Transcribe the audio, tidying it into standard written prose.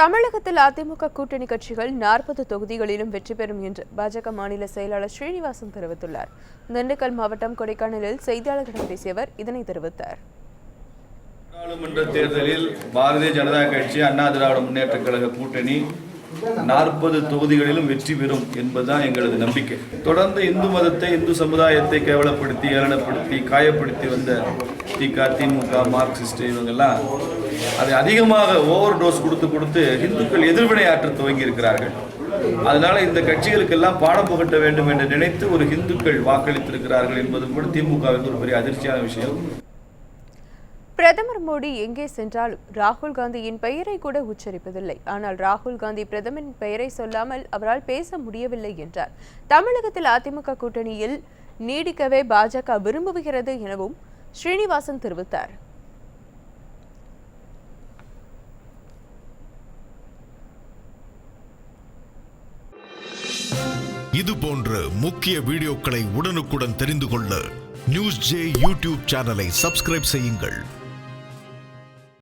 தமிழகத்தில் அதிமுக கூட்டணி கட்சிகள் 40 தொகுதிகளிலும் வெற்றி பெறும் என்று பாஜக மாநில செயலாளர் ஸ்ரீனிவாசன் தெரிவித்துள்ளார். திண்டுக்கல் மாவட்டம் கொடைக்கானலில் செய்தியாளர்களிடம் பேசிய அவர் இதனை தெரிவித்தார். நாடாளுமன்ற தேர்தலில் பாரதிய ஜனதா கட்சி, அண்ணா திராவிட முன்னேற்ற கழக கூட்டணி 40 தொகுதிகளிலும் வெற்றி பெறும் என்பதுதான் எங்களது நம்பிக்கை. தொடர்ந்து இந்து மதத்தை, இந்து சமுதாயத்தை கேவலப்படுத்தி, ஏளனப்படுத்தி, காயப்படுத்தி வந்த திமுக, மார்க்சிஸ்ட் இவங்கெல்லாம் அதை அதிகமாக ஓவர் டோஸ் கொடுத்து இந்துக்கள் எதிர்வினை ஆற்ற துவங்கி இருக்கிறார்கள். அதனால இந்த கட்சிகளுக்கெல்லாம் பாடம் புகட்ட வேண்டும் என்று நினைத்து ஒரு இந்துக்கள் வாக்களித்திருக்கிறார்கள் என்பது கூட திமுகவிற்கு ஒரு பெரிய அதிர்ச்சியான விஷயம். பிரதமர் மோடி எங்கே சென்றாலும் ராகுல் காந்தியின் பெயரை கூட உச்சரிப்பதில்லை. ஆனால் ராகுல் காந்தி பிரதமரின் பெயரை சொல்லாமல் அவரால் பேச முடியவில்லை என்றார். தமிழகத்தில் அதிமுக கூட்டணியில் நீடிக்கவே பாஜக விரும்புகிறது எனவும் ஸ்ரீனிவாசன் தெரிவித்தார். இது போன்ற முக்கிய வீடியோக்களை உடனுக்குடன் தெரிந்து கொள்ள நியூஸ் ஜே யூடியூப் சேனலை சப்ஸ்கிரைப் செய்யுங்கள்.